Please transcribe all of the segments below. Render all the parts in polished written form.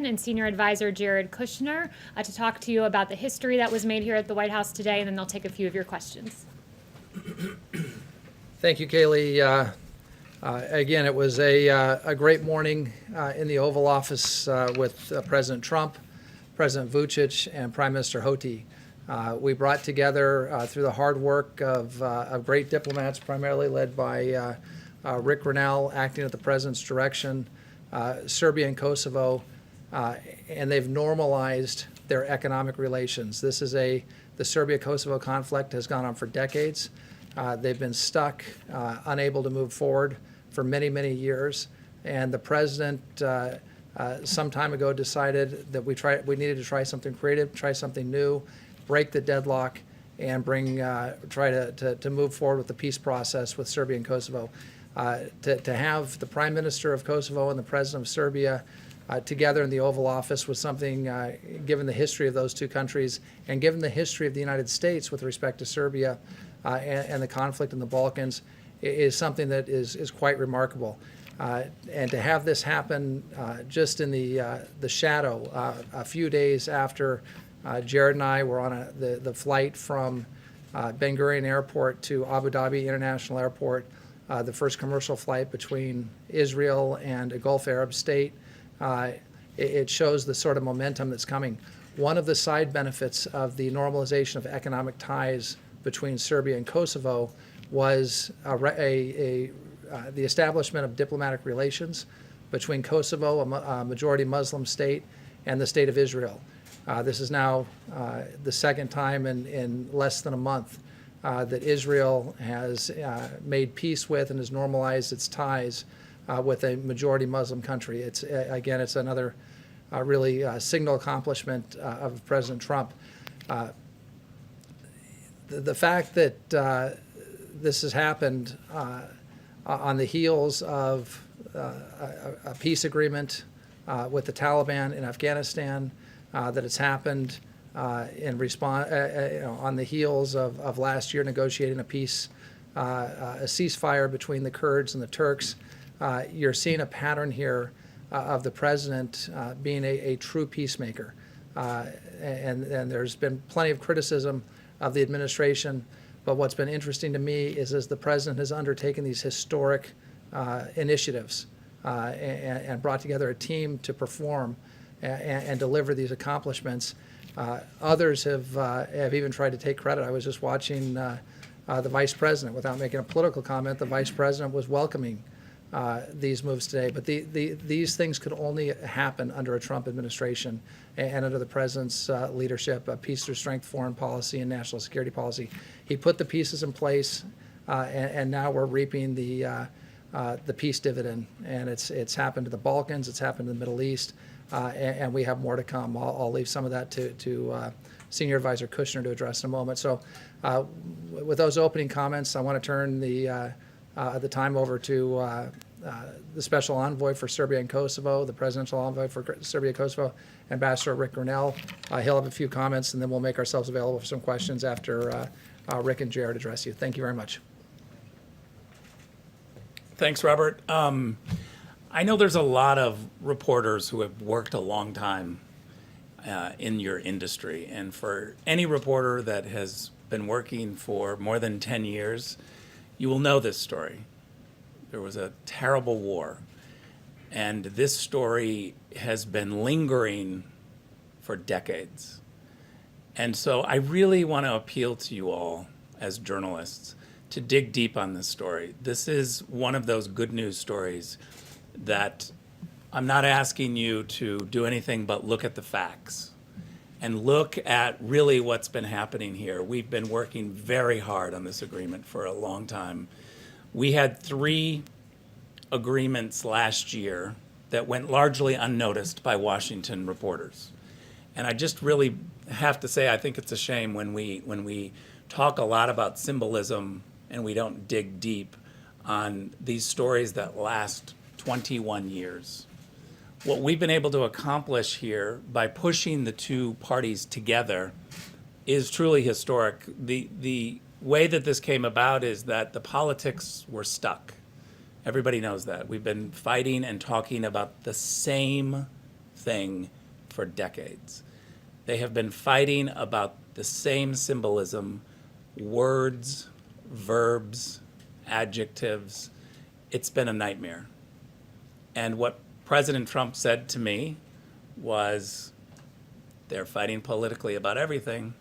and Senior Advisor Jared Kushner to talk to you about the history that was made here at the White House today, and then they'll take a few of your questions. Thank you, Kayleigh. Again, it was a great morning in the Oval Office with President Trump, President Vučić, and Prime Minister Hoti. We brought together, through the hard work of great diplomats, primarily led by Rick Grenell, acting at the President's direction, Serbia and Kosovo, and they've normalized their economic relations. The Serbia-Kosovo conflict has gone on for decades. They've been stuck, unable to move forward for many, many years. And the President, some time ago, decided that we needed to try something creative, try something new, break the deadlock, and try to move forward with the peace process with Serbia and Kosovo. To have the Prime Minister of Kosovo and the President of Serbia together in the Oval Office was something, given the history of those two countries and given the history of the United States with respect to Serbia and the conflict in the Balkans, is something that is quite remarkable. And to have this happen just in the shadow, a few days after Jared and I were on the flight from Ben Gurion Airport to Abu Dhabi International Airport, the first commercial flight between Israel and a Gulf Arab state. It shows the sort of momentum that's coming. One of the side benefits of the normalization of economic ties between Serbia and Kosovo was the establishment of diplomatic relations between Kosovo, a majority Muslim state, and the state of Israel. This is now the second time in less than a month that Israel has made peace with and has normalized its ties with a majority Muslim country. It's another really signal accomplishment of President Trump. The fact that this has happened on the heels of a peace agreement with the Taliban in Afghanistan, that it's happened in response on the heels of last year negotiating a ceasefire between the Kurds and the Turks. You're seeing a pattern here of the president being a true peacemaker, and there's been plenty of criticism of the administration. But what's been interesting to me is as the president has undertaken these historic initiatives and brought together a team to perform and deliver these accomplishments. Others have even tried to take credit. I was just watching the vice president, without making a political comment, the vice president was welcoming these moves today. But these things could only happen under a Trump administration and under the president's leadership, peace through strength, foreign policy, and national security policy. He put the pieces in place, and now we're reaping the peace dividend. And it's happened to the Balkans, it's happened to the Middle East, and we have more to come. I'll leave some of that to Senior Advisor Kushner to address in a moment. So with those opening comments, I want to turn the time over to the Special Envoy for Serbia and Kosovo, the Presidential Envoy for Serbia-Kosovo, Ambassador Rick Grenell. He'll have a few comments, and then we'll make ourselves available for some questions after Rick and Jared address you. Thank you very much. Thanks, Robert. I know there's a lot of reporters who have worked a long time in your industry, and for any reporter that has been working for more than 10 years, you will know this story. There was a terrible war, and this story has been lingering for decades. And so I really want to appeal to you all as journalists to dig deep on this story. This is one of those good news stories that I'm not asking you to do anything but look at the facts and look at really what's been happening here. We've been working very hard on this agreement for a long time. We had 3 agreements last year that went largely unnoticed by Washington reporters. And I just really have to say, I think it's a shame when we talk a lot about symbolism and we don't dig deep on these stories that last 21 years. What we've been able to accomplish here by pushing the two parties together is truly historic. The way that this came about is that the politics were stuck. Everybody knows that. We've been fighting and talking about the same thing for decades. They have been fighting about the same symbolism, words, verbs, adjectives. It's been a nightmare. And what President Trump said to me was, they're fighting politically about everything.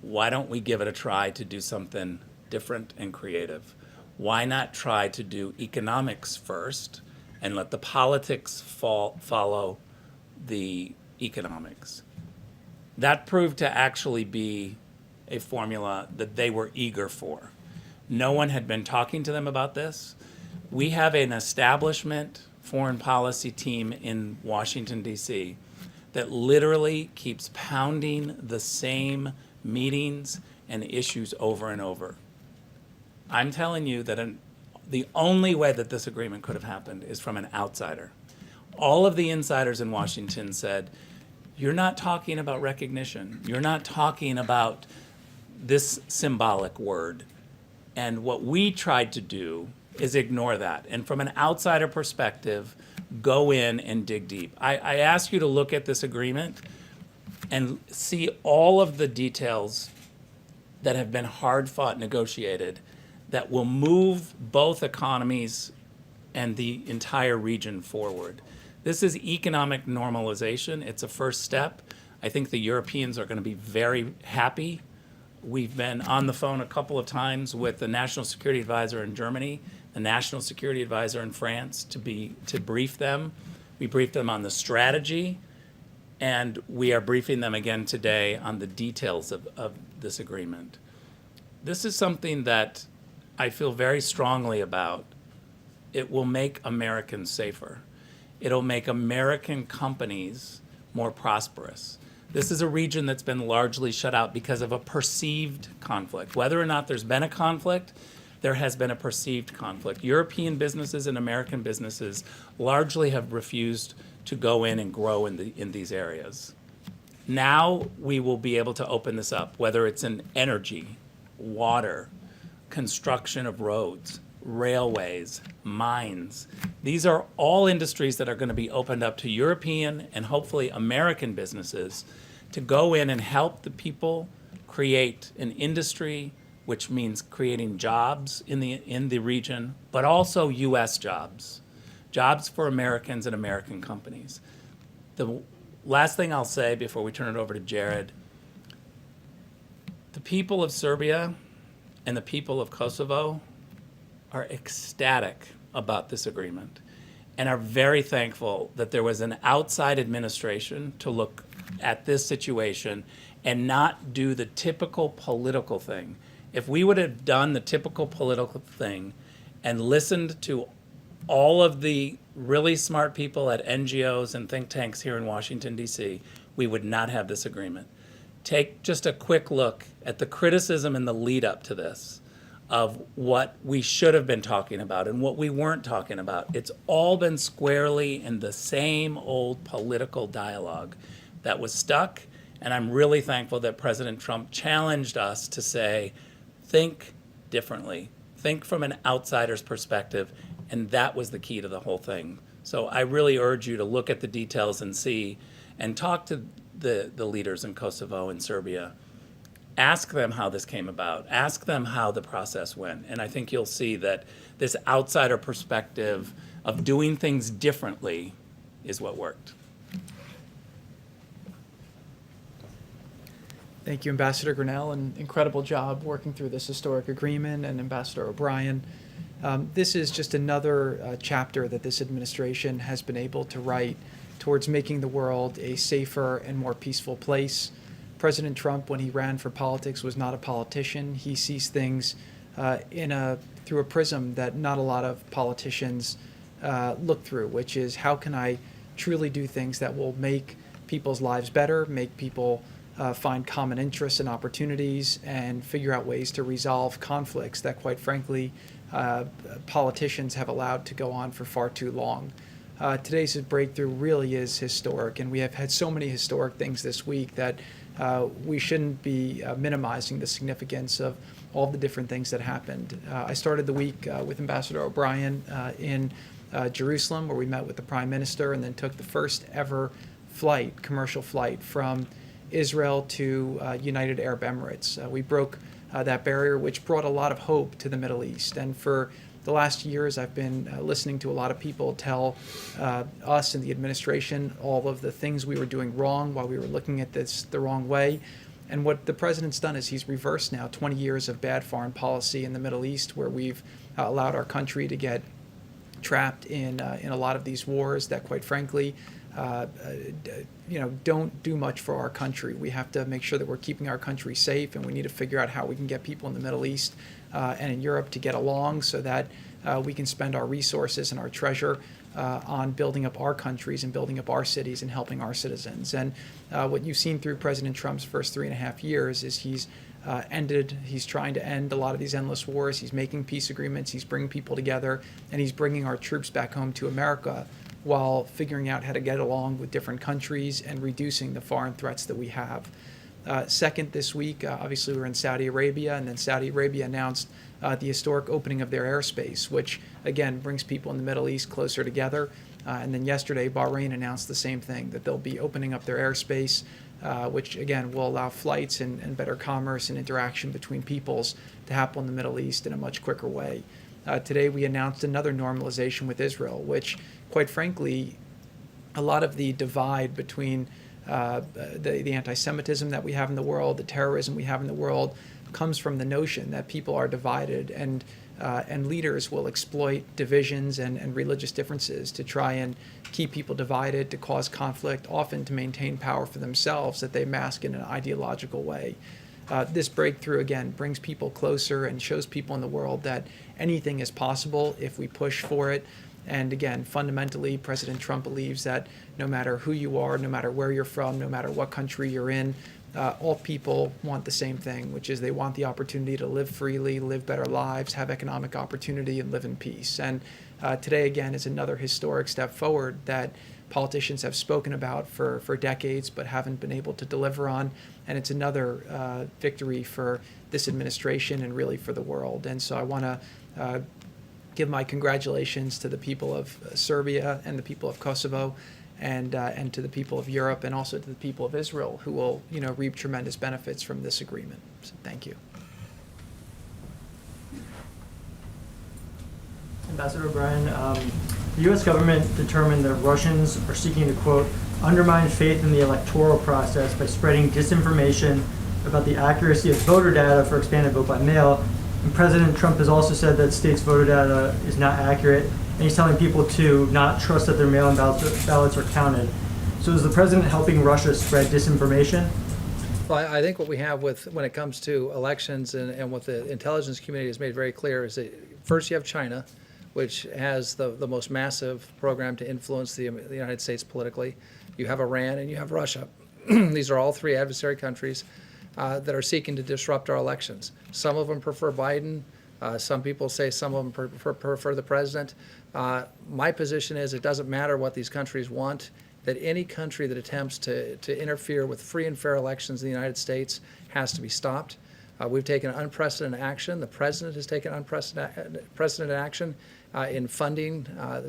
Why don't we give it a try to do something different and creative? Why not try to do economics first and let the politics follow the economics? That proved to actually be a formula that they were eager for. No one had been talking to them about this. We have an establishment foreign policy team in Washington, D.C. that literally keeps pounding the same meetings and issues over and over. I'm telling you that the only way that this agreement could have happened is from an outsider. All of the insiders in Washington said, you're not talking about recognition. You're not talking about this symbolic word. And what we tried to do is ignore that. And from an outsider perspective, go in and dig deep. I ask you to look at this agreement and see all of the details that have been hard-fought negotiated that will move both economies and the entire region forward. This is economic normalization. It's a first step. I think the Europeans are going to be very happy. We've been on the phone a couple of times with the National Security Advisor in Germany, the National Security Advisor in France to brief them. We briefed them on the strategy, and we are briefing them again today on the details of this agreement. This is something that I feel very strongly about. It will make Americans safer. It'll make American companies more prosperous. This is a region that's been largely shut out because of a perceived conflict. Whether or not there's been a conflict, there has been a perceived conflict. European businesses and American businesses largely have refused to go in and grow in these areas. Now we will be able to open this up, whether it's in energy, water, construction of roads, railways, mines. These are all industries that are going to be opened up to European and hopefully American businesses to go in and help the people create an industry, which means creating jobs in the region, but also U.S. jobs for Americans and American companies. The last thing I'll say before we turn it over to Jared, the people of Serbia and the people of Kosovo are ecstatic about this agreement and are very thankful that there was an outside administration to look at this situation and not do the typical political thing. If we would have done the typical political thing and listened to all of the really smart people at NGOs and think tanks here in Washington, D.C., we would not have this agreement. Take just a quick look at the criticism and the lead up to this of what we should have been talking about and what we weren't talking about. It's all been squarely in the same old political dialogue that was stuck, and I'm really thankful that President Trump challenged us to say, think differently, think from an outsider's perspective, and that was the key to the whole thing. So I really urge you to look at the details and see, and talk to the leaders in Kosovo and Serbia. Ask them how this came about. Ask them how the process went. And I think you'll see that this outsider perspective of doing things differently is what worked. Thank you, Ambassador Grenell, an incredible job working through this historic agreement, and Ambassador O'Brien. This is just another chapter that this administration has been able to write towards making the world a safer and more peaceful place. President Trump, when he ran for politics, was not a politician. He sees things through a prism that not a lot of politicians look through, which is, how can I truly do things that will make people's lives better, make people find common interests and opportunities, and figure out ways to resolve conflicts that, quite frankly, politicians have allowed to go on for far too long. Today's breakthrough really is historic, and we have had so many historic things this week that we shouldn't be minimizing the significance of all the different things that happened. I started the week with Ambassador O'Brien in Jerusalem, where we met with the Prime Minister and then took the first ever commercial flight from Israel to United Arab Emirates. We broke that barrier, which brought a lot of hope to the Middle East. And for the last years, I've been listening to a lot of people tell us in the administration all of the things we were doing wrong while we were looking at this the wrong way. And what the president's done is he's reversed now 20 years of bad foreign policy in the Middle East, where we've allowed our country to get trapped in a lot of these wars that, quite frankly, don't do much for our country. We have to make sure that we're keeping our country safe, and we need to figure out how we can get people in the Middle East and in Europe to get along so that we can spend our resources and our treasure on building up our countries and building up our cities and helping our citizens. And what you've seen through President Trump's first 3.5 years is he's trying to end a lot of these endless wars. He's making peace agreements. He's bringing people together, and he's bringing our troops back home to America while figuring out how to get along with different countries and reducing the foreign threats that we have. Second, this week, obviously, we were in Saudi Arabia, and then Saudi Arabia announced the historic opening of their airspace, which, again, brings people in the Middle East closer together. And then yesterday, Bahrain announced the same thing, that they'll be opening up their airspace, which, again, will allow flights and better commerce and interaction between peoples to happen in the Middle East in a much quicker way. Today, we announced another normalization with Israel, which, quite frankly, a lot of the divide between the anti-Semitism that we have in the world, the terrorism we have in the world, comes from the notion that people are divided, and leaders will exploit divisions and religious differences to try and keep people divided, to cause conflict, often to maintain power for themselves that they mask in an ideological way. This breakthrough, again, brings people closer and shows people in the world that anything is possible if we push for it. And again, fundamentally, President Trump believes that no matter who you are, no matter where you're from, no matter what country you're in, all people want the same thing, which is they want the opportunity to live freely, live better lives, have economic opportunity, and live in peace. And today, again, is another historic step forward that politicians have spoken about for decades but haven't been able to deliver on. And it's another victory for this administration and really for the world. And so I want to give my congratulations to the people of Serbia and the people of Kosovo, and to the people of Europe, and also to the people of Israel, who will reap tremendous benefits from this agreement. So thank you. Ambassador O'Brien, the U.S. government determined that Russians are seeking to, quote, undermine faith in the electoral process by spreading disinformation about the accuracy of voter data for expanded vote by mail. And President Trump has also said that states' voter data is not accurate, and he's telling people to not trust that their mail-in ballots are counted. So is the president helping Russia spread disinformation? Well, I think what we have when it comes to elections and what the intelligence community has made very clear is that first you have China, which has the most massive program to influence the United States politically. You have Iran and you have Russia. These are all three adversary countries that are seeking to disrupt our elections. Some of them prefer Biden. Some people say some of them prefer the president. My position is it doesn't matter what these countries want, that any country that attempts to interfere with free and fair elections in the United States has to be stopped. We've taken unprecedented action. The president has taken unprecedented action in funding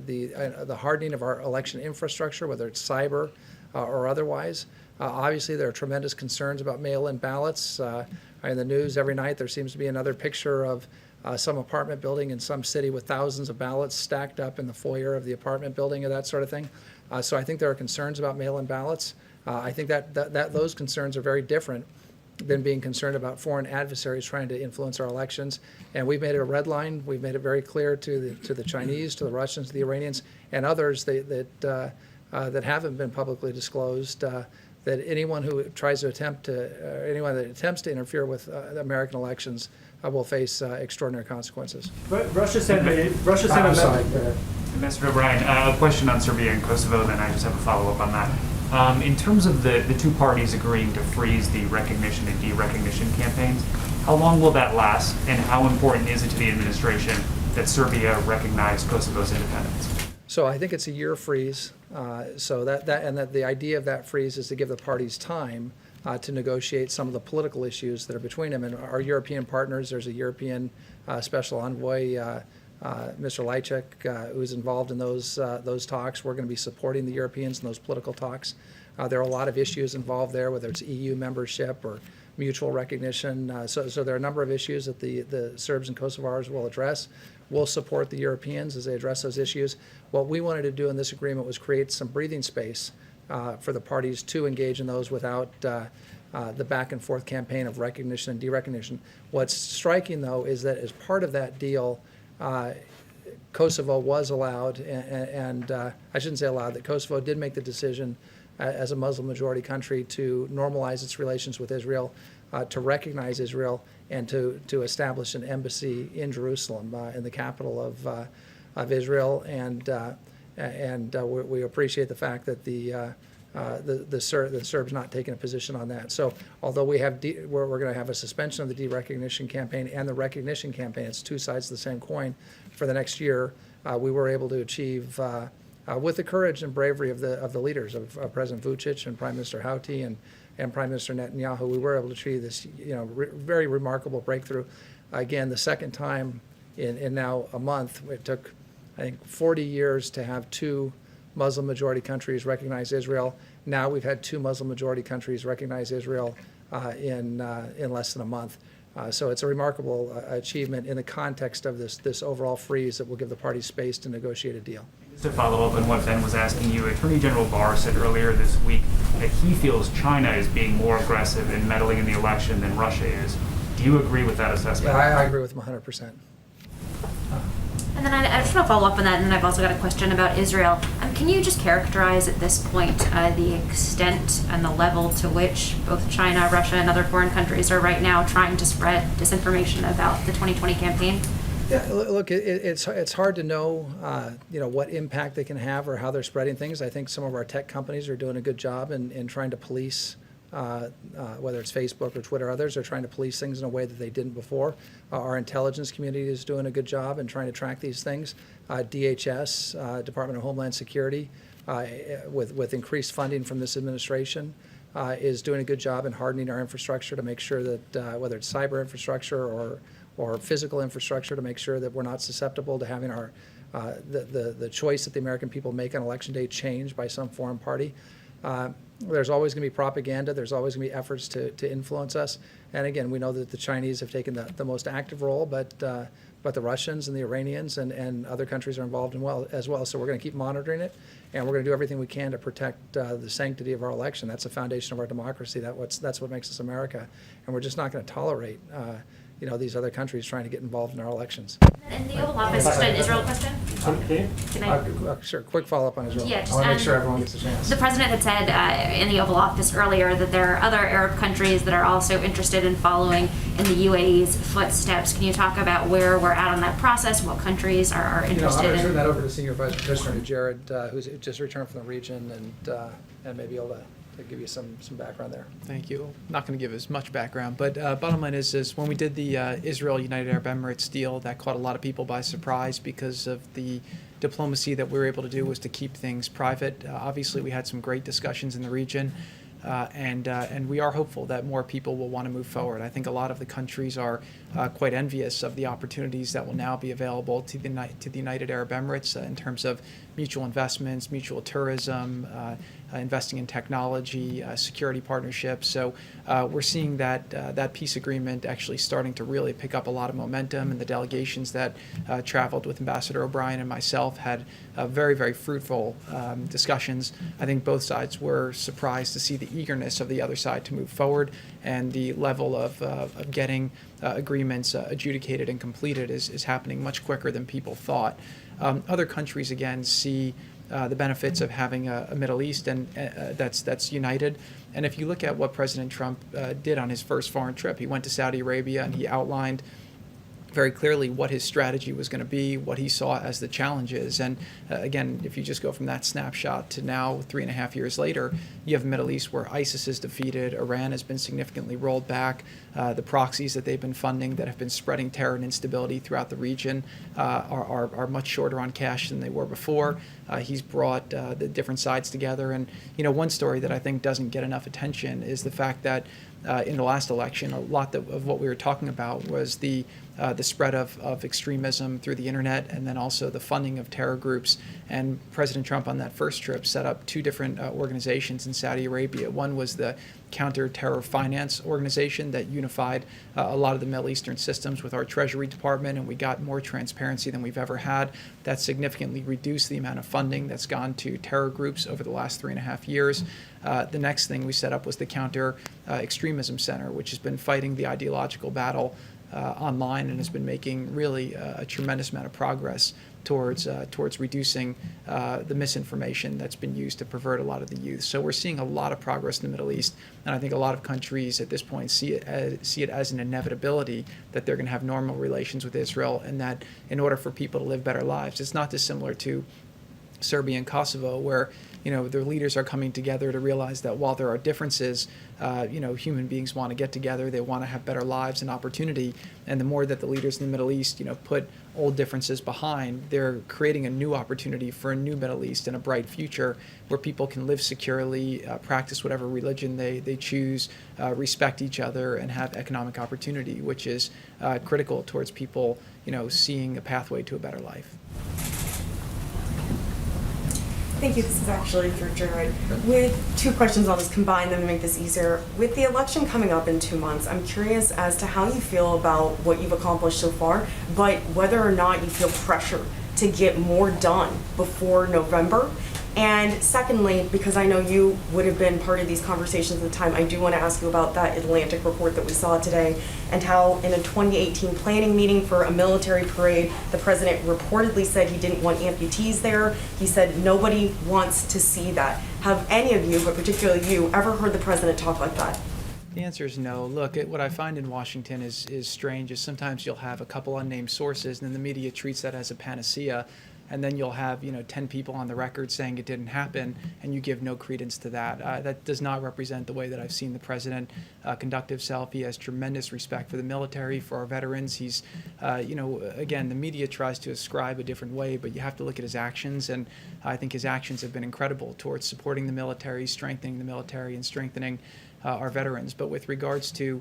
the hardening of our election infrastructure, whether it's cyber or otherwise. Obviously, there are tremendous concerns about mail-in ballots. In the news every night, there seems to be another picture of some apartment building in some city with thousands of ballots stacked up in the foyer of the apartment building, or that sort of thing. So I think there are concerns about mail-in ballots. I think that those concerns are very different than being concerned about foreign adversaries trying to influence our elections. And we've made it a red line. We've made it very clear to the Chinese, to the Russians, to the Iranians, and others that haven't been publicly disclosed, that anyone who tries to anyone that attempts to interfere with American elections will face extraordinary consequences. But Russia said I'm sorry. Ambassador O'Brien, a question on Serbia and Kosovo, then I just have a follow-up on that. In terms of the two parties agreeing to freeze the recognition and de-recognition campaigns, how long will that last, and how important is it to the administration that Serbia recognize Kosovo's independence? So I think it's a year freeze. So that the idea of that freeze is to give the parties time to negotiate some of the political issues that are between them. And our European partners, there's a European special envoy, Mr. Lajcek, who's involved in those talks. We're going to be supporting the Europeans in those political talks. There are a lot of issues involved there, whether it's EU membership or mutual recognition. So there are a number of issues that the Serbs and Kosovars will address. We'll support the Europeans as they address those issues. What we wanted to do in this agreement was create some breathing space for the parties to engage in those without the back and forth campaign of recognition and derecognition. What's striking, though, is that as part of that deal, Kosovo was allowed, and I shouldn't say allowed, that Kosovo did make the decision as a Muslim majority country to normalize its relations with Israel, to recognize Israel, and to establish an embassy in Jerusalem, in the capital of Israel. And we appreciate the fact that the Serbs not taking a position on that. So although we're going to have a suspension of the derecognition campaign and the recognition campaign, it's two sides of the same coin for the next year, we were able to achieve, with the courage and bravery of the leaders, of President Vučić and Prime Minister Houti and Prime Minister Netanyahu, we were able to achieve this very remarkable breakthrough. Again, the second time in now a month. It took, I think, 40 years to have two Muslim majority countries recognize Israel. Now we've had two Muslim majority countries recognize Israel in less than a month. So it's a remarkable achievement in the context of this overall freeze that will give the parties space to negotiate a deal. Just to follow up on what Ben was asking you, Attorney General Barr said earlier this week that he feels China is being more aggressive in meddling in the election than Russia is. Do you agree with that assessment? Yeah, I agree with him 100%. And then I just want to follow up on that, and then I've also got a question about Israel. Can you just characterize at this point the extent and the level to which both China, Russia, and other foreign countries are right now trying to spread disinformation about the 2020 campaign? Yeah, look, it's hard to know, what impact they can have or how they're spreading things. I think some of our tech companies are doing a good job in trying to police, whether it's Facebook or Twitter, others are trying to police things in a way that they didn't before. Our intelligence community is doing a good job in trying to track these things. DHS, Department of Homeland Security, with increased funding from this administration, is doing a good job in hardening our infrastructure to make sure that whether it's cyber infrastructure or physical infrastructure, to make sure that we're not susceptible to having our the choice that the American people make on Election Day changed by some foreign party. There's always going to be propaganda. There's always going to be efforts to influence us. And again, we know that the Chinese have taken the most active role, but the Russians and the Iranians and other countries are involved as well. So we're going to keep monitoring it, and we're going to do everything we can to protect the sanctity of our election. That's the foundation of our democracy. That's what makes us America, and we're just not going to tolerate these other countries trying to get involved in our elections. In the Oval Office, just an Israel question? Can I? Sure, quick follow-up on Israel. Yeah, I want to make sure everyone gets a chance. The president had said in the Oval Office earlier that there are other Arab countries that are also interested in following in the UAE's footsteps. Can you talk about where we're at on that process, what countries are interested I'm going to turn in? that over to Senior Vice President Jared, who's just returned from the region and maybe able to give you some background there. Thank you. I'm not going to give as much background, but bottom line is when we did the Israel-United Arab Emirates deal, that caught a lot of people by surprise because of the diplomacy that we were able to do was to keep things private. Obviously, we had some great discussions in the region, and we are hopeful that more people will want to move forward. I think a lot of the countries are quite envious of the opportunities that will now be available to the United Arab Emirates in terms of mutual investments, mutual tourism, investing in technology, security partnerships. So we're seeing that peace agreement actually starting to really pick up a lot of momentum, and the delegations that traveled with Ambassador O'Brien and myself had very, very fruitful discussions. I think both sides were surprised to see the eagerness of the other side to move forward, and the level of getting agreements adjudicated and completed is happening much quicker than people thought. Other countries, again, see the benefits of having a Middle East and that's united. And if you look at what President Trump did on his first foreign trip, he went to Saudi Arabia and he outlined very clearly what his strategy was going to be, what he saw as the challenges. And again, if you just go from that snapshot to now, 3.5 years later, you have a Middle East where ISIS is defeated, Iran has been significantly rolled back, the proxies that they've been funding that have been spreading terror and instability throughout the region are much shorter on cash than they were before. He's brought the different sides together. And one story that I think doesn't get enough attention is the fact that in the last election, a lot of what we were talking about was the the spread of extremism through the internet, and then also the funding of terror groups. And President Trump on that first trip set up two different organizations in Saudi Arabia. One was the Counter-Terror Finance Organization that unified a lot of the Middle Eastern systems with our Treasury Department, and we got more transparency than we've ever had. That significantly reduced the amount of funding that's gone to terror groups over the last 3.5 years. The next thing we set up was the Counter Extremism Center, which has been fighting the ideological battle online and has been making really a tremendous amount of progress towards reducing the misinformation that's been used to pervert a lot of the youth. So we're seeing a lot of progress in the Middle East, and I think a lot of countries at this point see it as an inevitability that they're going to have normal relations with Israel, and that in order for people to live better lives, it's not dissimilar to Serbia and Kosovo, where their leaders are coming together to realize that while there are differences, human beings want to get together, they want to have better lives and opportunity, and the more that the leaders in the Middle East, put old differences behind, they're creating a new opportunity for a new Middle East and a bright future where people can live securely, practice whatever religion they choose, respect each other, and have economic opportunity, which is critical towards people, seeing a pathway to a better life. Thank you. This is actually for Jared. With two questions, I'll just combine them to make this easier. With the election coming up in 2 months, I'm curious as to how you feel about what you've accomplished so far, but whether or not you feel pressure to get more done before November. And secondly, because I know you would have been part of these conversations at the time, I do want to ask you about that Atlantic report that we saw today and how in a 2018 planning meeting for a military parade, the president reportedly said he didn't want amputees there. He said nobody wants to see that. Have any of you, but particularly you, ever heard the president talk like that? The answer is no. Look, what I find in Washington is strange is sometimes you'll have a couple unnamed sources and then the media treats that as a panacea. And then you'll have 10 people on the record saying it didn't happen, and you give no credence to that. That does not represent the way that I've seen the president conduct himself. He has tremendous respect for the military, for our veterans. He's, again, the media tries to ascribe a different way, but you have to look at his actions, and I think his actions have been incredible towards supporting the military, strengthening the military, and strengthening our veterans. But with regards to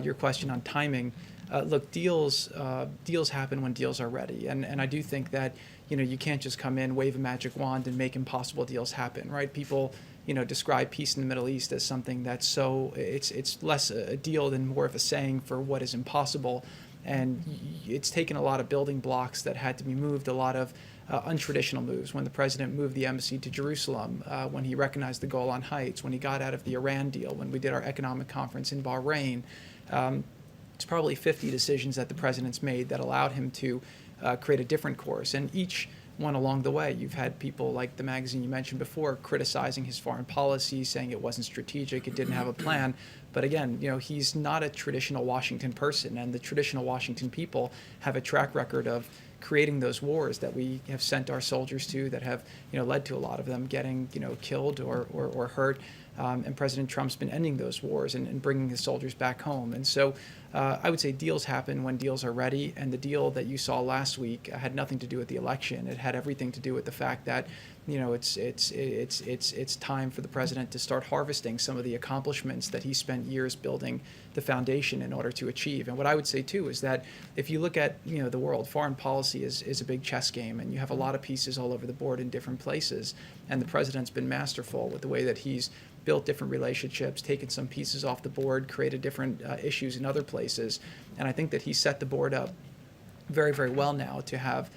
your question on timing, look, deals happen when deals are ready, and I do think that you can't just come in, wave a magic wand, and make impossible deals happen, right? People, describe peace in the Middle East as something that's it's less a deal than more of a saying for what is impossible, and it's taken a lot of building blocks that had to be moved, a lot of untraditional moves. When the president moved the embassy to Jerusalem, when he recognized the Golan Heights, when he got out of the Iran deal, when we did our economic conference in Bahrain, it's probably 50 decisions that the president's made that allowed him to create a different course. And each one along the way, you've had people like the magazine you mentioned before criticizing his foreign policy, saying it wasn't strategic, it didn't have a plan. But again, he's not a traditional Washington person, and the traditional Washington people have a track record of creating those wars that we have sent our soldiers to that have led to a lot of them getting killed or hurt. And President Trump's been ending those wars and bringing his soldiers back home. And so I would say deals happen when deals are ready. And the deal that you saw last week had nothing to do with the election. It had everything to do with the fact that it's time for the president to start harvesting some of the accomplishments that he spent years building the foundation in order to achieve. And what I would say too is that if you look at the world, foreign policy is a big chess game, and you have a lot of pieces all over the board in different places. And the president's been masterful with the way that he's built different relationships, taken some pieces off the board, created different issues in other places. And I think that he set the board up very, very well now to have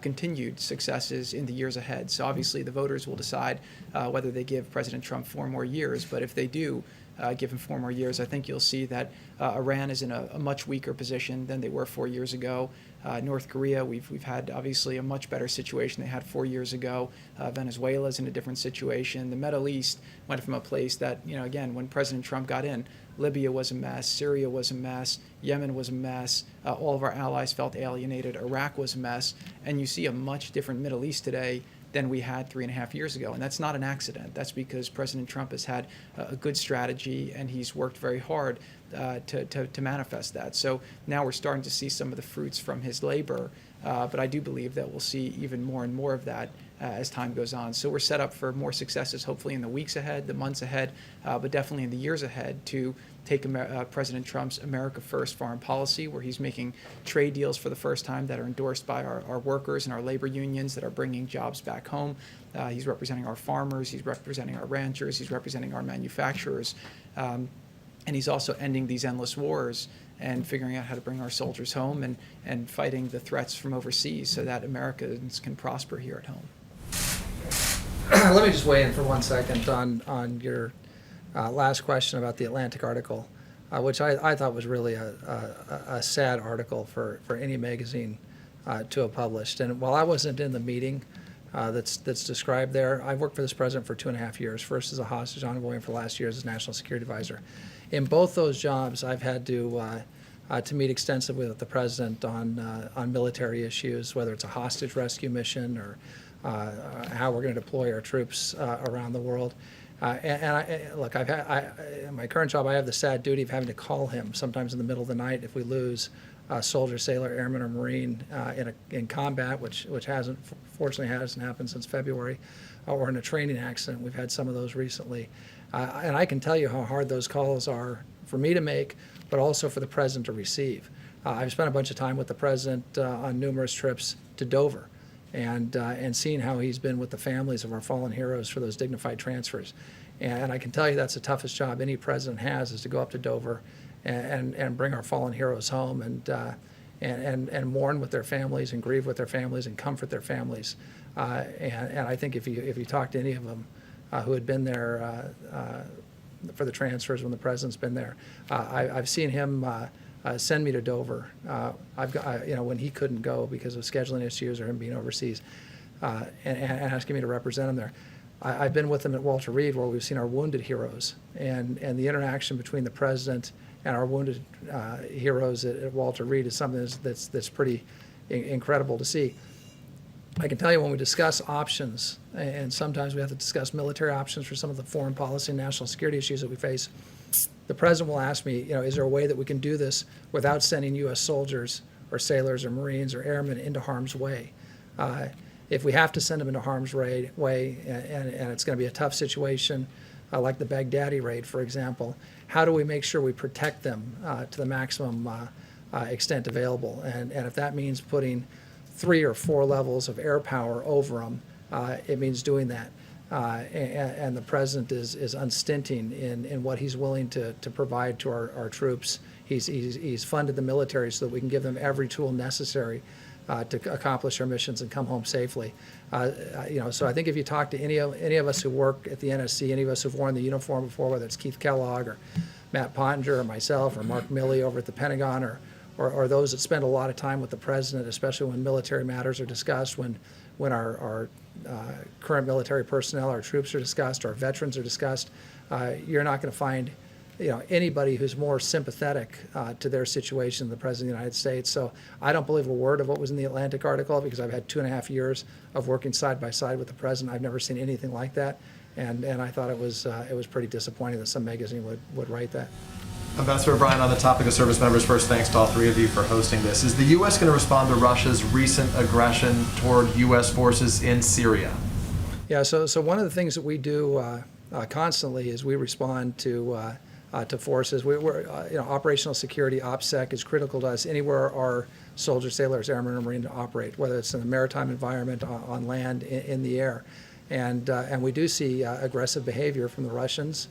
continued successes in the years ahead. So obviously the voters will decide whether they give President Trump 4 more years. But if they do give him 4 more years, I think you'll see that Iran is in a much weaker position than they were 4 years ago. North Korea, we've had obviously a much better situation they had 4 years ago. Venezuela's in a different situation. The Middle East went from a place that, again, when President Trump got in, Libya was a mess, Syria was a mess, Yemen was a mess, all of our allies felt alienated, Iraq was a mess, and you see a much different Middle East today than we had 3.5 years ago. And that's not an accident. That's because President Trump has had a good strategy, and he's worked very hard to manifest that. So now we're starting to see some of the fruits from his labor, but I do believe that we'll see even more and more of that as time goes on. So we're set up for more successes, hopefully in the weeks ahead, the months ahead, but definitely in the years ahead to take President Trump's America First foreign policy, where he's making trade deals for the first time that are endorsed by our workers and our labor unions that are bringing jobs back home. He's representing our farmers, he's representing our ranchers, he's representing our manufacturers, and he's also ending these endless wars and figuring out how to bring our soldiers home and fighting the threats from overseas so that Americans can prosper here at home. Let me just weigh in for 1 second on your last question about the Atlantic article, which I thought was really a sad article for any magazine to have published. And while I wasn't in the meeting that's described there, I've worked for this president for 2.5 years, first as a hostage envoy and for the last year as national security advisor. In both those jobs, I've had to meet extensively with the president on military issues, whether it's a hostage rescue mission or how we're going to deploy our troops around the world. Look, in my current job, I have the sad duty of having to call him sometimes in the middle of the night if we lose a soldier, sailor, airman, or Marine in combat, which fortunately hasn't happened since February, or in a training accident. We've had some of those recently. And I can tell you how hard those calls are for me to make, but also for the president to receive. I've spent a bunch of time with the president on numerous trips to Dover, and seeing how he's been with the families of our fallen heroes for those dignified transfers. And I can tell you that's the toughest job any president has, is to go up to Dover and bring our fallen heroes home and mourn with their families and grieve with their families and comfort their families. And I think if you talk to any of them who had been there for the transfers when the president's been there, I've seen him send me to Dover. When he couldn't go because of scheduling issues or him being overseas, and asking me to represent him there. I've been with him at Walter Reed, where we've seen our wounded heroes, and the interaction between the president and our wounded heroes at Walter Reed is something that's pretty incredible to see. I can tell you when we discuss options, and sometimes we have to discuss military options for some of the foreign policy and national security issues that we face, the president will ask me, is there a way that we can do this without sending U.S. soldiers or sailors or Marines or airmen into harm's way? If we have to send them into harm's way, and it's going to be a tough situation, like the Baghdadi raid, for example, how do we make sure we protect them to the maximum extent available? And if that means putting 3 or 4 levels of air power over them, it means doing that. And the president is unstinting in what he's willing to provide to our troops. He's funded the military so that we can give them every tool necessary to accomplish our missions and come home safely. So I think if you talk to any of us who work at the NSC, any of us who've worn the uniform before, whether it's Keith Kellogg or Matt Pottinger or myself or Mark Milley over at the Pentagon, or those that spend a lot of time with the president, especially when military matters are discussed, when our current military personnel, our troops are discussed, our veterans are discussed, you're not going to find anybody who's more sympathetic to their situation than the President of the United States. So I don't believe a word of what was in the Atlantic article, because I've had 2.5 years of working side by side with the President. I've never seen anything like that, and I thought it was pretty disappointing that some magazine would write that. Ambassador O'Brien, on the topic of service members, first thanks to all 3 of you for hosting this. Is the U.S. going to respond to Russia's recent aggression toward U.S. forces in Syria? Yeah, so one of the things that we do constantly is we respond to forces. We're operational security, OPSEC, is critical to us anywhere our soldiers, sailors, airmen, or Marine operate, whether it's in the maritime environment, on land, in the air. And we do see aggressive behavior from the Russians.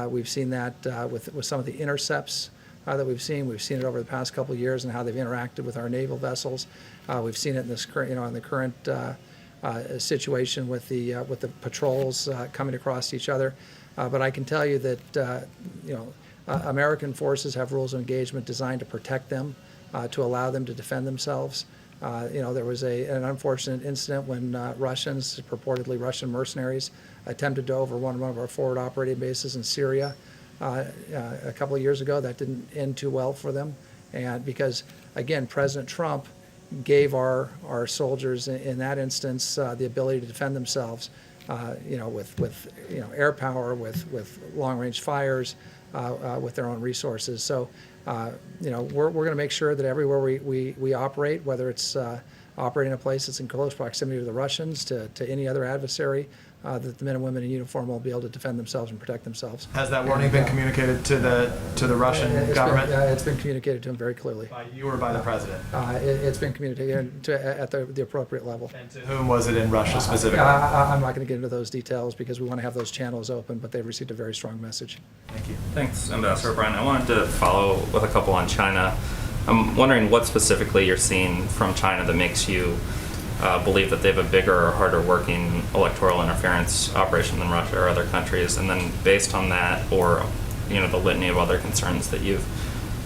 We've seen that with some of the intercepts that we've seen. We've seen it over the past couple of years and how they've interacted with our naval vessels. We've seen it in this current, in the current situation with the patrols coming across each other. But I can tell you that American forces have rules of engagement designed to protect them, to allow them to defend themselves. There was an unfortunate incident when Russians, purportedly Russian mercenaries, attempted to overrun one of our forward operating bases in Syria a couple of years ago. That didn't end too well for them, and because, again, President Trump gave our soldiers in that instance the ability to defend themselves, with air power, with long-range fires, with their own resources. So, we're going to make sure that everywhere we operate, whether it's operate in a place that's in close proximity to the Russians, to any other adversary, that the men and women in uniform will be able to defend themselves and protect themselves. Has that warning been communicated to the Russian government? It's been communicated to them very clearly. By you or by the president? It's been communicated at the appropriate level. And to whom was it in Russia specifically? I'm not going to get into those details because we want to have those channels open, but they've received a very strong message. Thank you. Thanks, Ambassador O'Brien. I wanted to follow with a couple on China. I'm wondering what specifically you're seeing from China that makes you believe that they have a bigger or harder working electoral interference operation than Russia or other countries, and then based on that, or the litany of other concerns that you've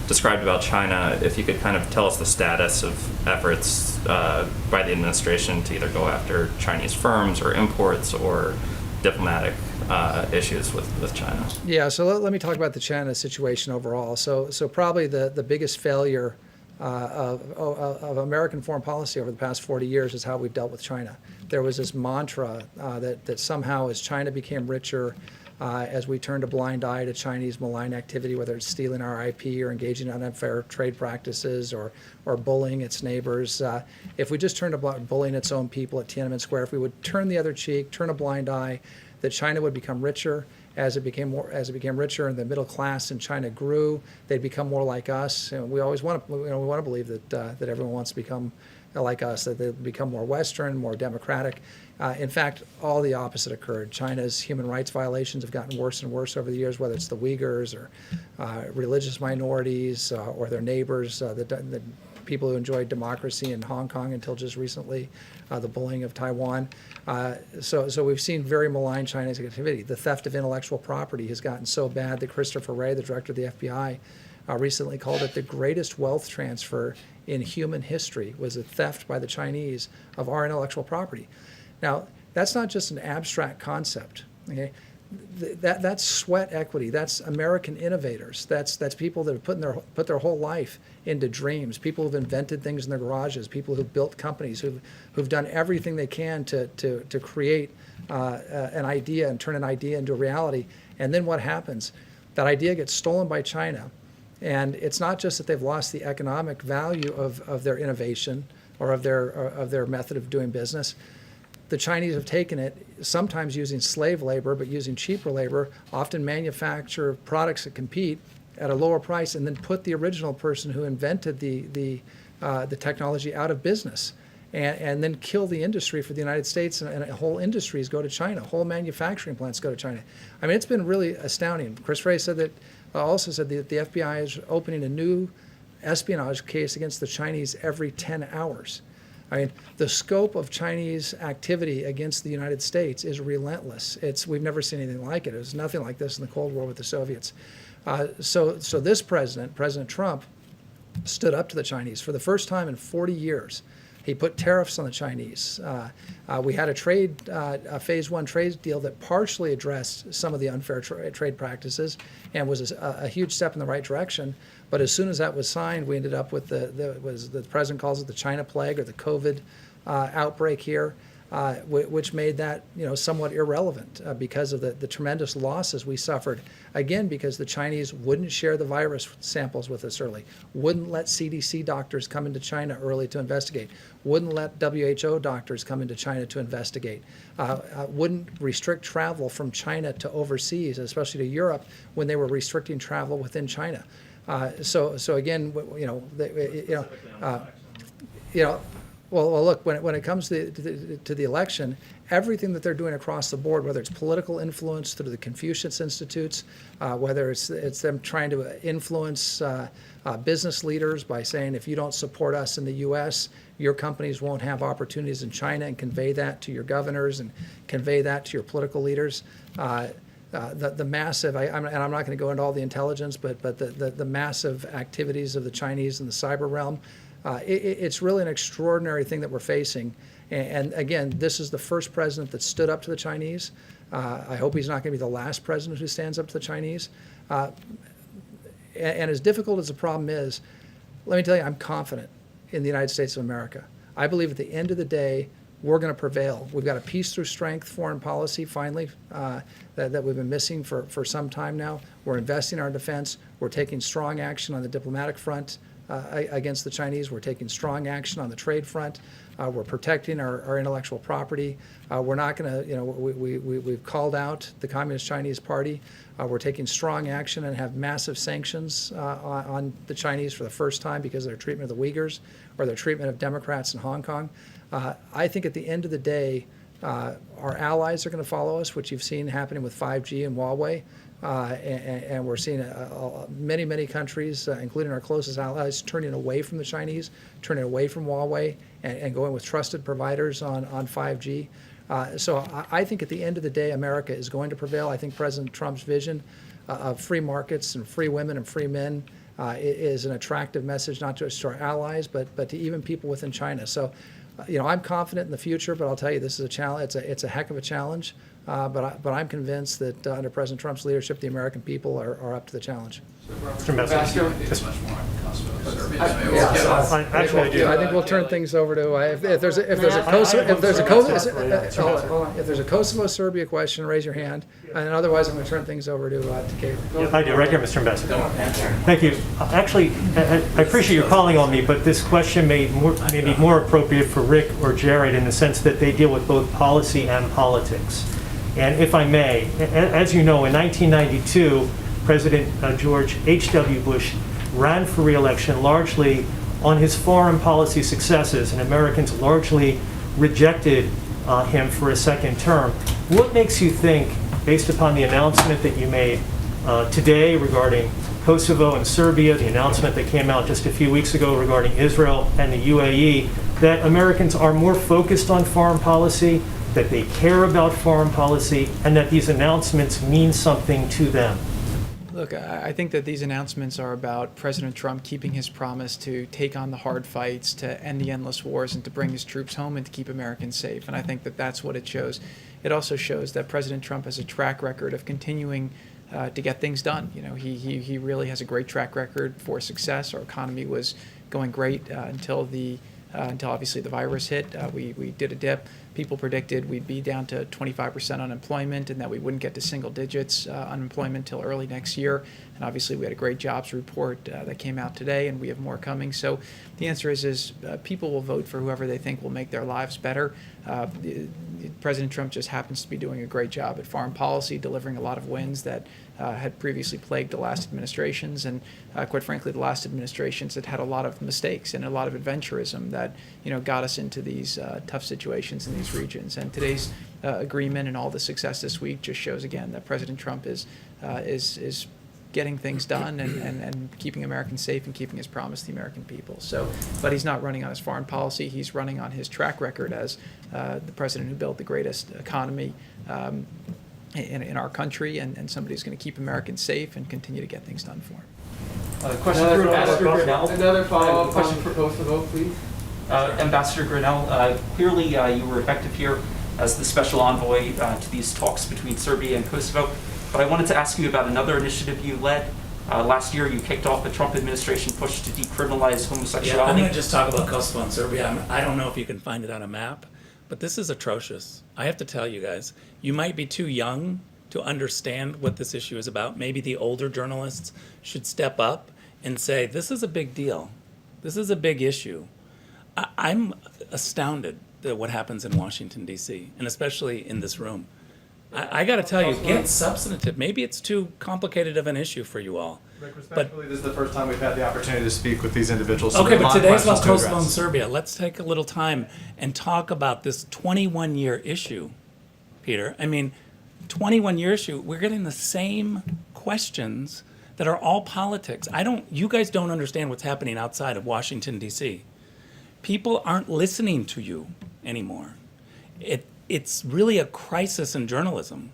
described about China, if you could kind of tell us the status of efforts by the administration to either go after Chinese firms or imports or diplomatic issues with China. Yeah, so let me talk about the China situation overall. So probably the biggest failure of American foreign policy over the past 40 years is how we've dealt with China. There was this mantra that somehow as China became richer, as we turned a blind eye to Chinese malign activity, whether it's stealing our IP or engaging in unfair trade practices or bullying its neighbors, if we just turned a bullying its own people at Tiananmen Square, if we would turn the other cheek, turn a blind eye, that China would become richer. As it became richer and the middle class in China grew, they'd become more like us. And we always want to, we want to believe that everyone wants to become like us, that they become more Western, more democratic. In fact, all the opposite occurred. China's human rights violations have gotten worse and worse over the years, whether it's the Uyghurs or religious minorities or their neighbors, the people who enjoyed democracy in Hong Kong until just recently, the bullying of Taiwan. So we've seen very malign Chinese activity. The theft of intellectual property has gotten so bad that Christopher Wray, the director of the FBI, recently called it the greatest wealth transfer in human history, was a theft by the Chinese of our intellectual property. Now, that's not just an abstract concept, okay? That's sweat equity. That's American innovators. That's people that have put their whole life into dreams. People who've invented things in their garages. People who've built companies. Who've done everything they can to create an idea and turn an idea into a reality. And then what happens? That idea gets stolen by China, and it's not just that they've lost the economic value of their innovation or of their method of doing business. The Chinese have taken it, sometimes using slave labor, but using cheaper labor, often manufacture products that compete at a lower price, and then put the original person who invented the technology out of business, and then kill the industry for the United States, and whole industries go to China, whole manufacturing plants go to China. I mean, it's been really astounding. Chris Wray said that, also said that the FBI is opening a new espionage case against the Chinese every 10 hours. I mean, the scope of Chinese activity against the United States is relentless. We've never seen anything like it. It was nothing like this in the Cold War with the Soviets. So this president, President Trump, stood up to the Chinese for the first time in 40 years. He put tariffs on the Chinese. We had a phase one trade deal that partially addressed some of the unfair trade practices and was a huge step in the right direction. But as soon as that was signed, we ended up with the president calls it the China plague or the COVID outbreak here, which made that somewhat irrelevant because of the tremendous losses we suffered. Again, because the Chinese wouldn't share the virus samples with us early, wouldn't let CDC doctors come into China early to investigate, wouldn't let WHO doctors come into China to investigate, wouldn't restrict travel from China to overseas, especially to Europe, when they were restricting travel within China. So again, well, look, when it comes to the election, everything that they're doing across the board, whether it's political influence through the Confucius Institutes, whether it's them trying to influence business leaders by saying, if you don't support us in the U.S., your companies won't have opportunities in China, and convey that to your governors and convey that to your political leaders. The massive, and I'm not going to go into all the intelligence, but the massive activities of the Chinese in the cyber realm, it's really an extraordinary thing that we're facing. And again, this is the first president that stood up to the Chinese. I hope he's not going to be the last president who stands up to the Chinese. And as difficult as the problem is, let me tell you, I'm confident in the United States of America. I believe at the end of the day, we're going to prevail. We've got a peace through strength foreign policy, finally, that we've been missing for some time now. We're investing in our defense. We're taking strong action on the diplomatic front. against the Chinese. We're taking strong action on the trade front. We're protecting our intellectual property. We're not going to, we've called out the Communist Chinese Party. We're taking strong action and have massive sanctions on the Chinese for the first time because of their treatment of the Uyghurs or their treatment of Democrats in Hong Kong. I think at the end of the day, our allies are going to follow us, which you've seen happening with 5G and Huawei. And we're seeing many countries, including our closest allies, turning away from the Chinese, turning away from Huawei, and going with trusted providers on 5G. So I think at the end of the day, America is going to prevail. I think President Trump's vision of free markets and free women and free men is an attractive message, not just to our allies, but to even people within China. So, I'm confident in the future, but I'll tell you, this is a challenge. It's a heck of a challenge. But I'm convinced that under President Trump's leadership, the American people are up to the challenge. Mr. Ambassador, I think we'll turn things over to if there's a Kosovo-Serbia question, raise your hand, and otherwise I'm going to turn things over to Kayleigh. I do, right here, Mr. Ambassador. Thank you. Actually, I appreciate your calling on me, but this question may be more appropriate for Rick or Jared in the sense that they deal with both policy and politics. And if I may, as you know, in 1992, President George H.W. Bush ran for re-election largely on his foreign policy successes, and Americans largely rejected him for a second term. What makes you think, based upon the announcement that you made today regarding Kosovo and Serbia, the announcement that came out just a few weeks ago regarding Israel and the UAE, that Americans are more focused on foreign policy, that they care about foreign policy, and that these announcements mean something to them? Look, I think that these announcements are about President Trump keeping his promise to take on the hard fights, to end the endless wars, and to bring his troops home and to keep Americans safe. And I think that that's what it shows. It also shows that President Trump has a track record of continuing to get things done. He really has a great track record for success. Our economy was going great until obviously the virus hit. We did a dip. People predicted we'd be down to 25% unemployment and that we wouldn't get to single digits unemployment till early next year. And obviously we had a great jobs report that came out today, and we have more coming. So the answer is people will vote for whoever they think will make their lives better. President Trump just happens to be doing a great job at foreign policy, delivering a lot of wins that had previously plagued the last administrations, and quite frankly, the last administrations that had a lot of mistakes and a lot of adventurism that got us into these tough situations in these regions. And today's agreement and all the success this week just shows again that President Trump is getting things done and keeping Americans safe and keeping his promise to the American people. So, but he's not running on his foreign policy. He's running on his track record as the president who built the greatest economy in our country, and somebody who's going to keep Americans safe and continue to get things done for him. Question for Ambassador Grenell. Another follow-up question for Kosovo, please. Ambassador Grenell, clearly you were effective here as the special envoy to these talks between Serbia and Kosovo, but I wanted to ask you about another initiative you led. Last year you kicked off the Trump administration push to decriminalize homosexuality. Yeah, I'm going to just talk about Kosovo and Serbia. I don't know if you can find it on a map, but this is atrocious. I have to tell you guys, you might be too young to understand what this issue is about. Maybe the older journalists should step up and say, this is a big deal. This is a big issue. I'm astounded at what happens in Washington, D.C., and especially in this room. I got to tell you, get substantive. Maybe it's too complicated of an issue for you all. Rick, respectfully, this is the first time we've had the opportunity to speak with these individuals. So okay, but today's about Kosovo and Serbia. Let's take a little time and talk about this 21-year issue, Peter. I mean, 21-year issue. We're getting the same questions that are all politics. You guys don't understand what's happening outside of Washington, D.C. People aren't listening to you anymore. It's really a crisis in journalism.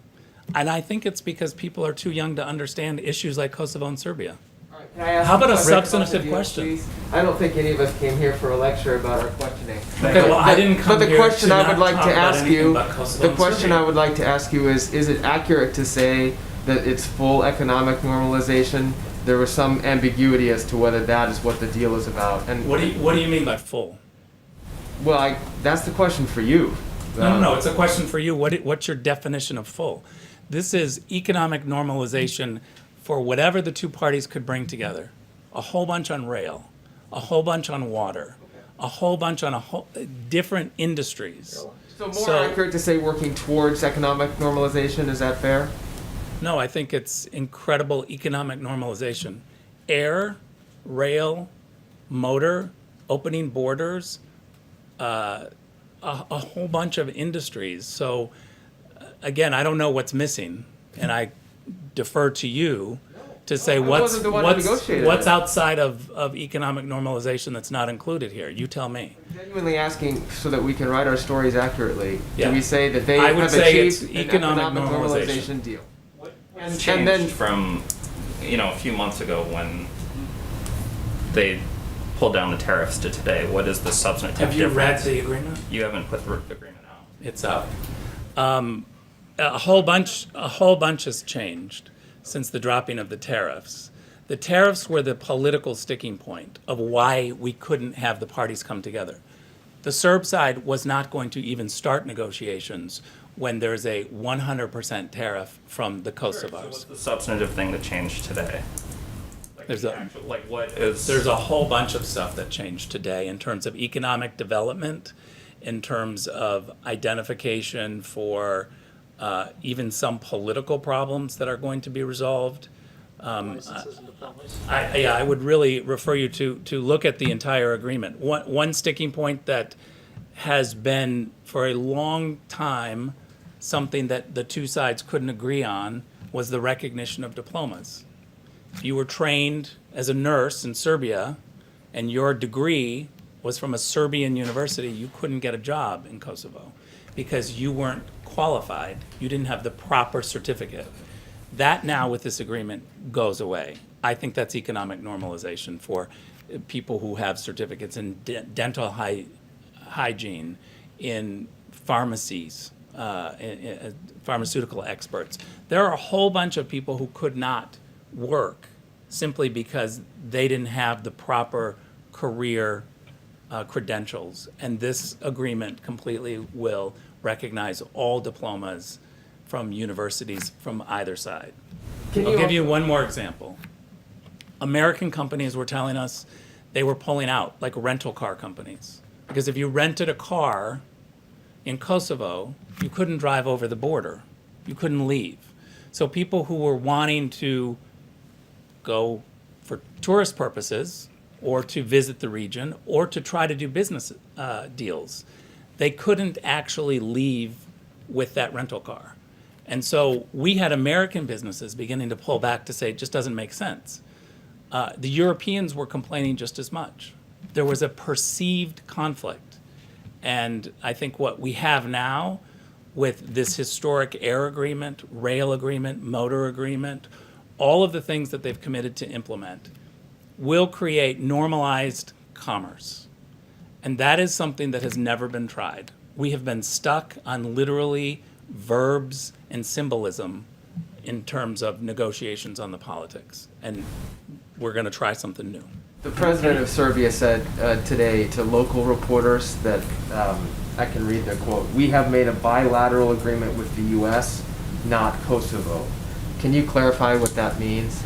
And I think it's because people are too young to understand issues like Kosovo and Serbia. Can I ask How about a Rick, substantive question? Please? I don't think any of us came here for a lecture about our questioning. Okay, well, I didn't come But the here question to I not would like talk to about ask anything you, about Kosovo the and question Serbia. I would like to ask you is it accurate to say that it's full economic normalization? There was some ambiguity as to whether that is what the deal is about. And What do you mean by full? well, that's the question for you. No, it's a question for you. What's your definition of full? This is economic normalization for whatever the two parties could bring together. A whole bunch on rail, a whole bunch on water, a whole bunch on different industries. So more accurate to say working towards economic normalization, is that fair? No, I think it's incredible economic normalization. Air, rail, motor, opening borders, a whole bunch of industries. So again, I don't know what's missing, and I defer to you to say what's outside of economic normalization that's not included here. You tell me. Genuinely asking so that we can write our stories accurately. Yeah. Do we say that they I would have say achieved it's an economic economic normalization. normalization deal? It's changed from, a few months ago when they pulled down the tariffs to today. What is the substantive Have you read difference? the agreement? You haven't put the agreement out. It's up. A whole bunch has changed since the dropping of the tariffs. The tariffs were the political sticking point of why we couldn't have the parties come together. The Serb side was not going to even start negotiations when there's a 100% tariff from the Kosovars. So what's the substantive thing that changed today? There's There's a whole bunch of stuff that changed today in terms of economic development, in terms of identification for even some political problems that are going to be resolved. I would really refer you to look at the entire agreement. One sticking point that has been for a long time something that the two sides couldn't agree on was the recognition of diplomas. If you were trained as a nurse in Serbia and your degree was from a Serbian university, you couldn't get a job in Kosovo because you weren't qualified. You didn't have the proper certificate. That now with this agreement goes away. I think that's economic normalization for people who have certificates in dental hygiene, in pharmacies, in pharmaceutical experts. There are a whole bunch of people who could not work simply because they didn't have the proper career credentials. And this agreement completely will recognize all diplomas from universities from either side. I'll give you one more example. American companies were telling us they were pulling out, like rental car companies. Because if you rented a car in Kosovo, you couldn't drive over the border. You couldn't leave. So people who were wanting to go for tourist purposes or to visit the region or to try to do business deals, they couldn't actually leave with that rental car. And so we had American businesses beginning to pull back to say it just doesn't make sense. The Europeans were complaining just as much. There was a perceived conflict. And I think what we have now with this historic air agreement, rail agreement, motor agreement, all of the things that they've committed to implement will create normalized commerce. And that is something that has never been tried. We have been stuck on literally verbs and symbolism in terms of negotiations on the politics. And we're going to try something new. The president of Serbia said today to local reporters that, I can read the quote, "We have made a bilateral agreement with the U.S., not Kosovo." Can you clarify what that means?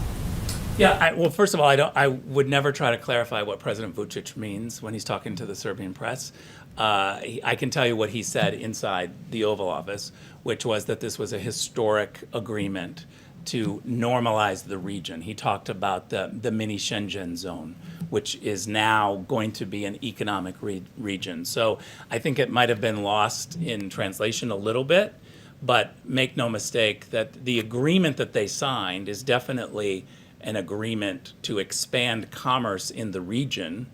Yeah, well, first of all, I would never try to clarify what President Vučić means when he's talking to the Serbian press. I can tell you what he said inside the Oval Office, which was that this was a historic agreement to normalize the region. He talked about the mini Schengen zone, which is now going to be an economic region. So I think it might have been lost in translation a little bit, but make no mistake that the agreement that they signed is definitely an agreement to expand commerce in the region.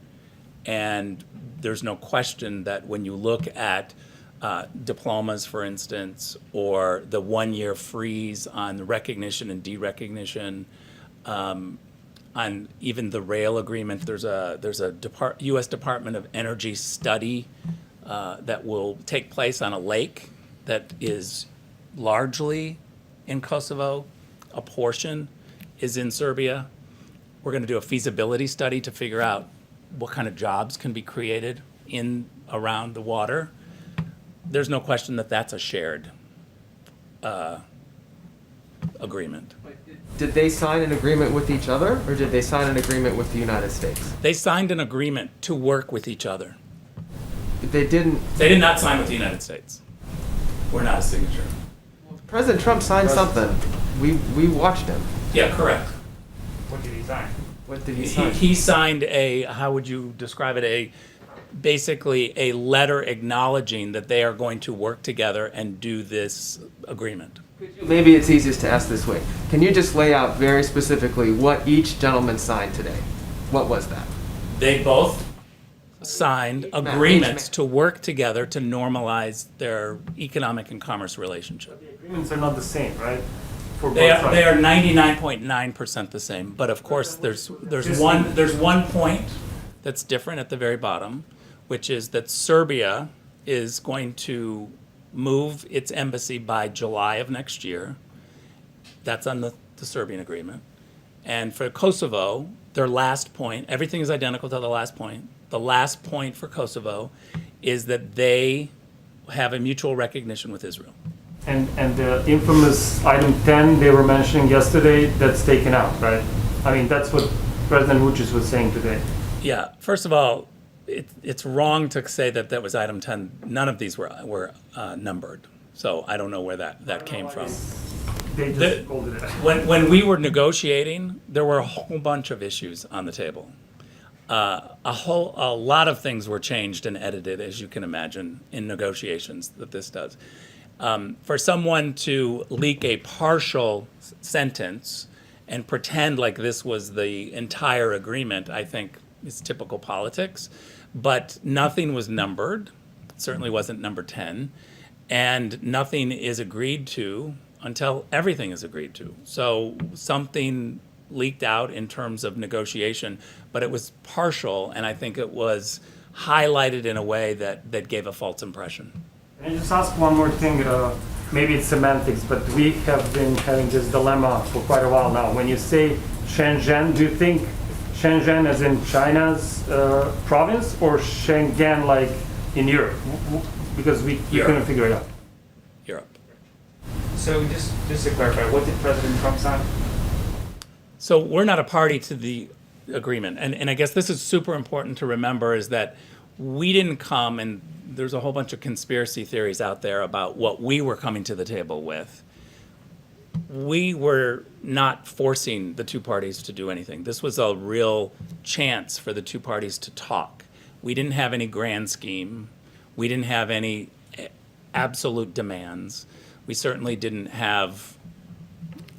And there's no question that when you look at diplomas, for instance, or the one-year freeze on the recognition and derecognition, on even the rail agreement, there's a U.S. Department of Energy study that will take place on a lake that is largely in Kosovo. A portion is in Serbia. We're going to do a feasibility study to figure out what kind of jobs can be created in around the water. There's no question that that's a shared agreement. Did they sign an agreement with each other, or did they sign an agreement with the United States? They signed an agreement to work with each other. They didn't. They did not sign with the United States. We're not a signature. President Trump signed something. We watched him. Yeah, correct. What did he sign? What did he sign? He signed a, how would you describe it, basically a letter acknowledging that they are going to work together and do this agreement. Maybe it's easiest to ask this way. Can you just lay out very specifically what each gentleman signed today? What was that? They both signed agreements to work together to normalize their economic and commerce relationship. The agreements are not the same, right? For They both sides. are 99.9% the same, but of course there's one point that's different at the very bottom, which is that Serbia is going to move its embassy by July of next year. That's on the Serbian agreement. And for Kosovo, their last point, everything is identical to the last point. The last point for Kosovo is that they have a mutual recognition with Israel. And the infamous item 10 they were mentioning yesterday, that's taken out, right? I mean, that's what President Vučić was saying today. Yeah, first of all, it's wrong to say that that was item 10. None of these were numbered. So I don't know where that came from. They just called it out. When we were negotiating, there were a whole bunch of issues on the table. A lot of things were changed and edited, as you can imagine, in negotiations that this does. For someone to leak a partial sentence and pretend like this was the entire agreement, I think is typical politics. But nothing was numbered, certainly wasn't number 10, and nothing is agreed to until everything is agreed to. So something leaked out in terms of negotiation, but it was partial, and I think it was highlighted in a way that gave a false impression. Can I just ask one more thing? Maybe it's semantics, but we have been having this dilemma for quite a while now. When you say Shenzhen, do you think Shenzhen as in China's province, or Schengen like in Europe? Because we couldn't figure it out. Europe. So just to clarify, what did President Trump sign? So we're not a party to the agreement. And I guess this is super important to remember, is that we didn't come, and there's a whole bunch of conspiracy theories out there about what we were coming to the table with. We were not forcing the two parties to do anything. This was a real chance for the two parties to talk. We didn't have any grand scheme. We didn't have any absolute demands. We certainly didn't have,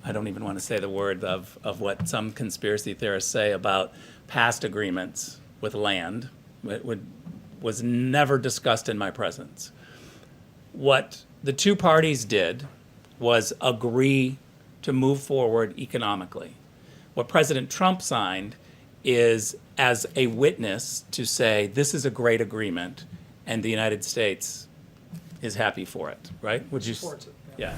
I don't even want to say the word of what some conspiracy theorists say about past agreements with land. It was never discussed in my presence. What the two parties did was agree to move forward economically. What President Trump signed is as a witness to say this is a great agreement and the United States is happy for it, right? Would you? Supports it, Yeah.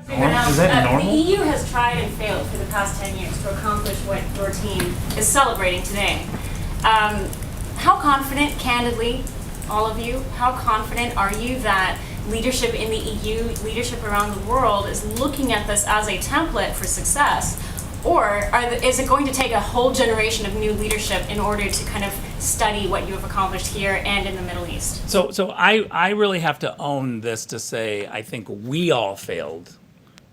Is that normal? The EU has tried and failed for the past 10 years to accomplish what your team is celebrating today. How confident, candidly, all of you, how confident are you that leadership in the EU, leadership around the world is looking at this as a template for success? Or is it going to take a whole generation of new leadership in order to kind of study what you have accomplished here and in the Middle East? So I really have to own this to say I think we all failed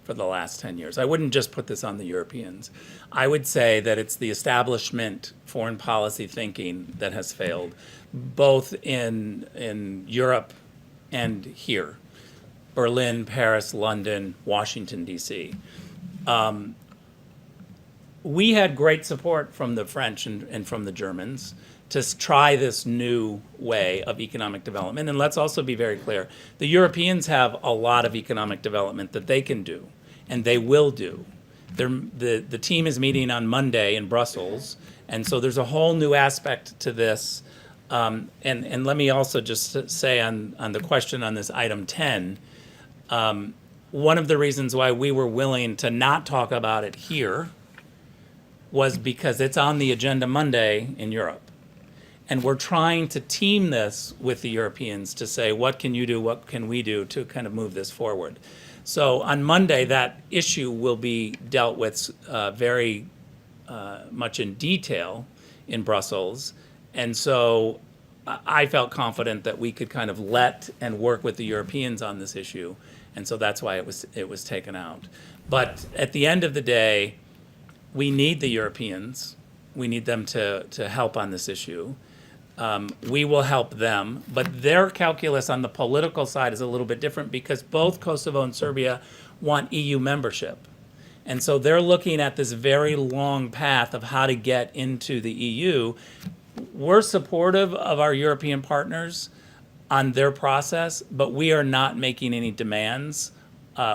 for the last 10 years. I wouldn't just put this on the Europeans. I would say that it's the establishment foreign policy thinking that has failed, both in Europe and here, Berlin, Paris, London, Washington, D.C. We had great support from the French and from the Germans to try this new way of economic development. And let's also be very clear, the Europeans have a lot of economic development that they can do, and they will do. The team is meeting on Monday in Brussels, and so there's a whole new aspect to this. And let me also just say on the question on this item 10, one of the reasons why we were willing to not talk about it here was because it's on the agenda Monday in Europe. And we're trying to team this with the Europeans to say, what can you do, what can we do to kind of move this forward? So on Monday, that issue will be dealt with very much in detail in Brussels. And so I felt confident that we could kind of let and work with the Europeans on this issue. And so that's why it was taken out. But at the end of the day, we need the Europeans. We need them to help on this issue. We will help them, but their calculus on the political side is a little bit different because both Kosovo and Serbia want EU membership. And so they're looking at this very long path of how to get into the EU. We're supportive of our European partners on their process, but we are not making any demands.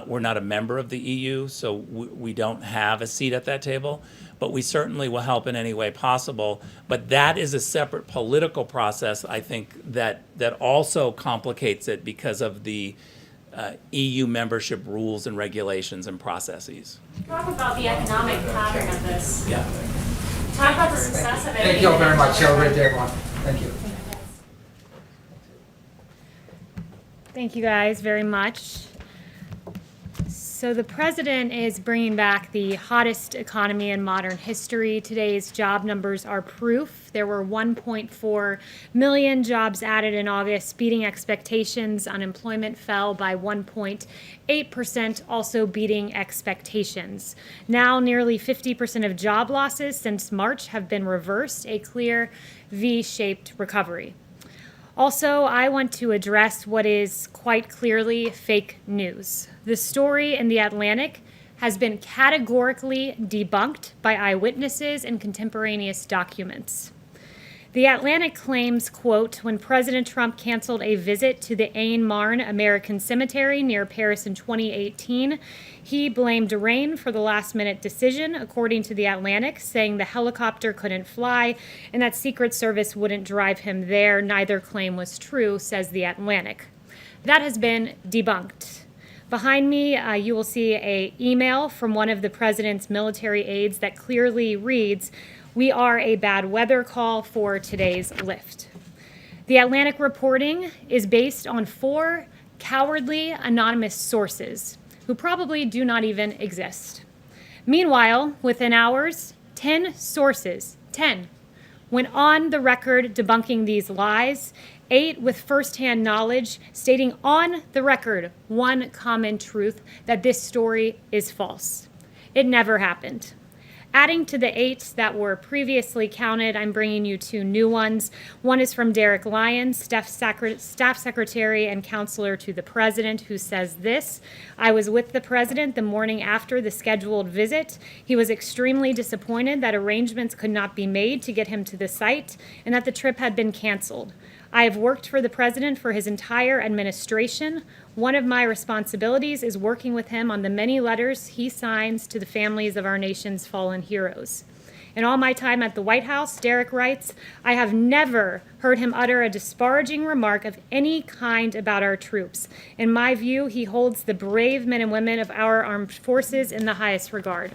We're not a member of the EU, so we don't have a seat at that table, but we certainly will help in any way possible. But that is a separate political process, I think, that also complicates it because of the EU membership rules and regulations and processes. Talk about the economic pattern of this. Yeah. Talk about the success of it. Thank you all very much. Have a great day, everyone. Thank you. Thank you guys very much. So the president is bringing back the hottest economy in modern history. Today's job numbers are proof. There were 1.4 million jobs added in August, beating expectations. Unemployment fell by 1.8%, also beating expectations. Now nearly 50% of job losses since March have been reversed, a clear V-shaped recovery. Also, I want to address what is quite clearly fake news. The story in The Atlantic has been categorically debunked by eyewitnesses and contemporaneous documents. The Atlantic claims, quote, when President Trump canceled a visit to the Ain Marne American Cemetery near Paris in 2018, he blamed rain for the last-minute decision, according to The Atlantic, saying the helicopter couldn't fly and that Secret Service wouldn't drive him there. Neither claim was true, says The Atlantic. That has been debunked. Behind me, you will see an email from one of the president's military aides that clearly reads, "We are a bad weather call for today's lift." The Atlantic reporting is based on 4 cowardly anonymous sources who probably do not even exist. Meanwhile, within hours, 10 sources, 10, went on the record debunking these lies, 8 with firsthand knowledge, stating on the record one common truth, that this story is false. It never happened. Adding to the 8 that were previously counted, I'm bringing you 2 new ones. One is from Derek Lyons, staff secretary and counselor to the president, who says this: I was with the president the morning after the scheduled visit. He was extremely disappointed that arrangements could not be made to get him to the site and that the trip had been canceled. I have worked for the president for his entire administration. One of my responsibilities is working with him on the many letters he signs to the families of our nation's fallen heroes. In all my time at the White House, Derek writes, I have never heard him utter a disparaging remark of any kind about our troops. In my view, he holds the brave men and women of our armed forces in the highest regard.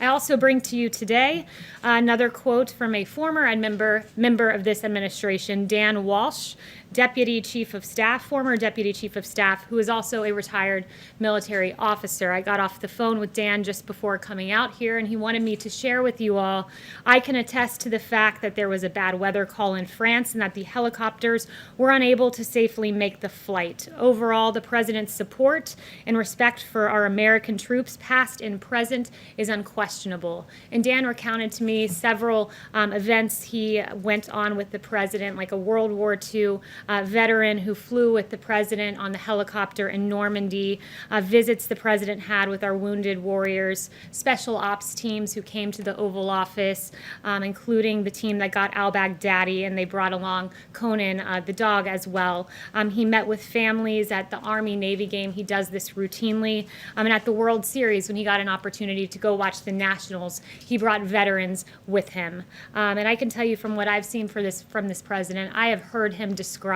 I also bring to you today another quote from a former member of this administration, Dan Walsh, Deputy Chief of Staff, former Deputy Chief of Staff, who is also a retired military officer. I got off the phone with Dan just before coming out here, and he wanted me to share with you all, I can attest to the fact that there was a bad weather call in France and that the helicopters were unable to safely make the flight. Overall, the president's support and respect for our American troops, past and present, is unquestionable. And Dan recounted to me several events he went on with the president, like a World War II veteran who flew with the president on the helicopter in Normandy, visits the president had with our wounded warriors, special ops teams who came to the Oval Office, including the team that got al-Baghdadi, and they brought along Conan, the dog, as well. He met with families at the Army-Navy game. He does this routinely. And at the World Series, when he got an opportunity to go watch the Nationals, he brought veterans with him. And I can tell you from what I've seen from this president, I have heard him describe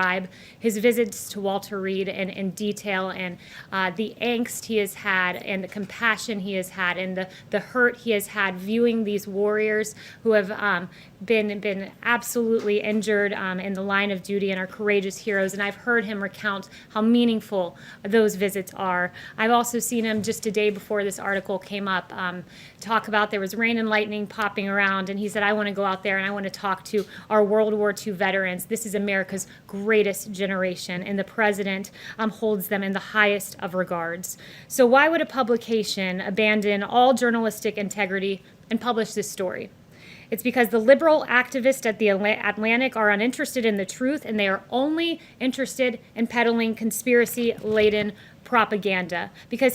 his visits to Walter Reed in detail, and the angst he has had and the compassion he has had and the hurt he has had viewing these warriors who have been absolutely injured in the line of duty and are courageous heroes. And I've heard him recount how meaningful those visits are. I've also seen him just a day before this article came up talk about there was rain and lightning popping around, and he said, I want to go out there and I want to talk to our World War II veterans. This is America's greatest generation, and the president holds them in the highest of regards. So why would a publication abandon all journalistic integrity and publish this story? It's because the liberal activists at the Atlantic are uninterested in the truth, and they are only interested in peddling conspiracy-laden propaganda. Because